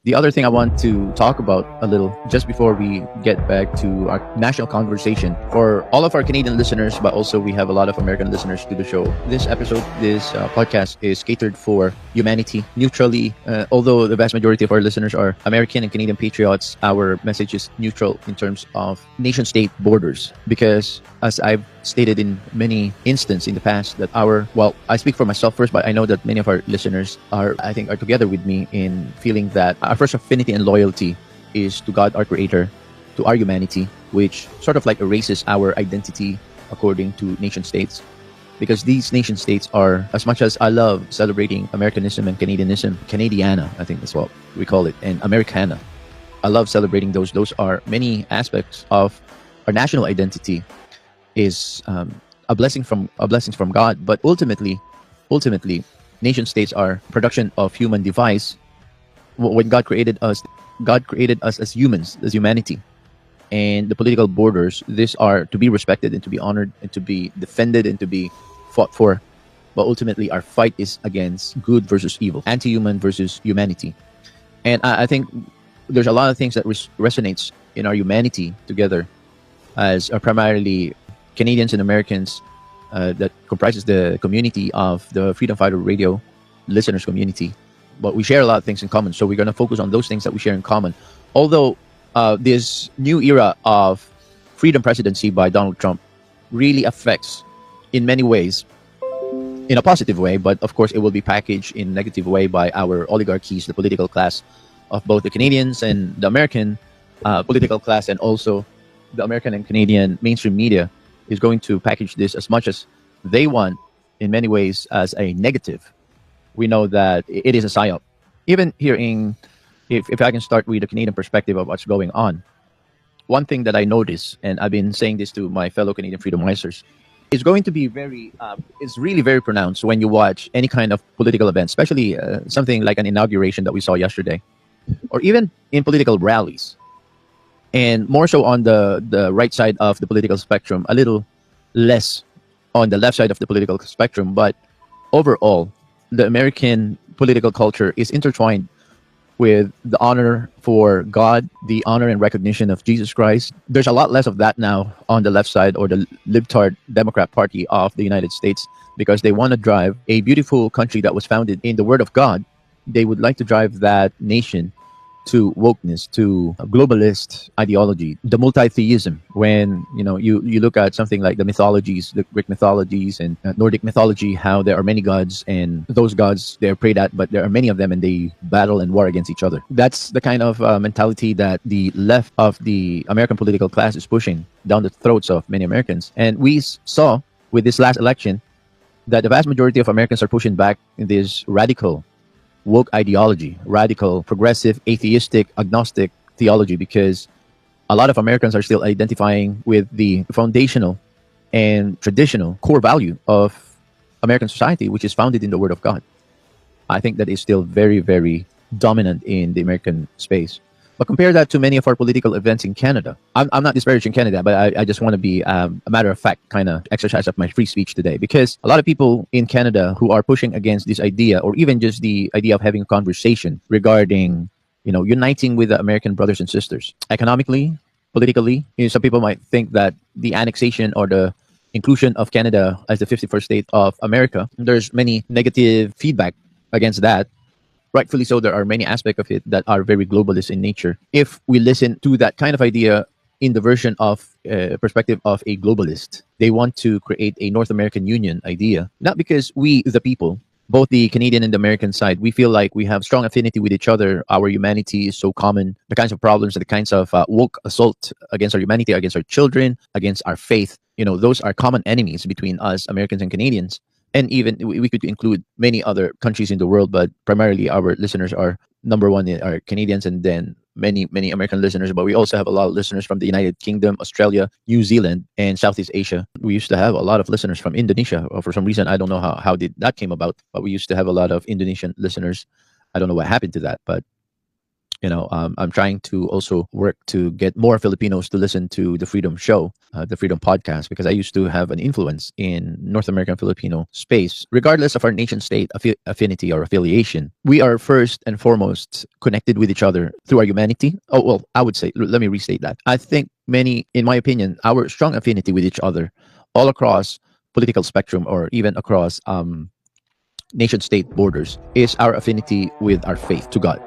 The other thing I want to talk about a little just before we get back to our national conversation for all of our Canadian listeners, but also we have a lot of American listeners to the show. This podcast is catered for humanity neutrally. Although the vast majority of our listeners are American and Canadian patriots, our message is neutral in terms of nation state borders. Because as I've stated in many instances in the past, that I speak for myself first, but I know that many of our listeners are together with me in feeling that our first affinity and loyalty is to God, our Creator, to our humanity, which sort of like erases our identity according to nation states. Because these nation states are, as much as I love celebrating Americanism and Canadianism, Canadiana, I think that's what we call it, and Americana, I love celebrating those. Those are many aspects of our national identity. Is a blessing from God, but ultimately, nation states are production of human device. When God created us as humans, as humanity, and the political borders. These are to be respected and to be honored and to be defended and to be fought for. But ultimately, our fight is against good versus evil, anti-human versus humanity, and I think there's a lot of things that resonates in our humanity together, as primarily Canadians and Americans that comprises the community of the Freedom Fighter Radio listeners community. But we share a lot of things in common, so we're going to focus on those things that we share in common. Although this new era of freedom presidency by Donald Trump really affects in many ways, in a positive way, but of course it will be packaged in a negative way by our oligarchies, the political class of both the Canadians and the American political class, and also the American and Canadian mainstream media is going to package this as much as they want, in many ways, as a negative. We know that it is a psyop. Even here if I can start with the Canadian perspective of what's going on, one thing that I notice, and I've been saying this to my fellow Canadian freedom wisers, is going to be it's really very pronounced when you watch any kind of political event, especially something like an inauguration that we saw yesterday, or even in political rallies. And more so on the right side of the political spectrum, a little less on the left side of the political spectrum. But overall, the American political culture is intertwined with the honor for God, the honor and recognition of Jesus Christ. There's a lot less of that now on the left side, or the libtard Democrat Party of the United States, because they want to drive a beautiful country that was founded in the Word of God. They would like to drive that nation to wokeness, to globalist ideology, the multi-theism. When you look at something like the mythologies, the Greek mythologies and Nordic mythology, how there are many gods, and those gods they're prayed at, but there are many of them and they battle and war against each other. That's the kind of mentality that the left of the American political class is pushing down the throats of many Americans. And we saw with this last election that the vast majority of Americans are pushing back in this radical woke ideology, radical, progressive, atheistic, agnostic theology, because a lot of Americans are still identifying with the foundational and traditional core value of American society, which is founded in the Word of God. I think that is still very, very dominant in the American space. But compare that to many of our political events in Canada. I'm not disparaging Canada, but I just want to be a matter of fact kind of exercise of my free speech today, because a lot of people in Canada who are pushing against this idea, or even just the idea of having a conversation regarding, uniting with the American brothers and sisters, economically, politically. Some people might think that the annexation or the inclusion of Canada as the 51st state of America, there's many negative feedback against that. Rightfully so, there are many aspects of it that are very globalist in nature. If we listen to that kind of idea in the version of perspective of a globalist, they want to create a North American Union idea. Not because we, the people, both the Canadian and the American side, we feel like we have strong affinity with each other. Our humanity is so common. The kinds of problems, the kinds of woke assault against our humanity, against our children, against our faith, those are common enemies between us, Americans and Canadians. And even we could include many other countries in the world, but primarily our listeners are number one are Canadians, and then many American listeners. But we also have a lot of listeners from the United Kingdom, Australia, New Zealand, and Southeast Asia. We used to have a lot of listeners from Indonesia. For some reason, I don't know how did that came about, but we used to have a lot of Indonesian listeners. I don't know what happened to that, but I'm trying to also work to get more Filipinos to listen to the Freedom Show, the Freedom Podcast, because I used to have an influence in North American Filipino space. Regardless of our nation state affinity or affiliation, we are first and foremost connected with each other through our humanity. Oh, well, I would say, let me restate that. I think many, in my opinion, our strong affinity with each other all across political spectrum or even across nation state borders is our affinity with our faith to God.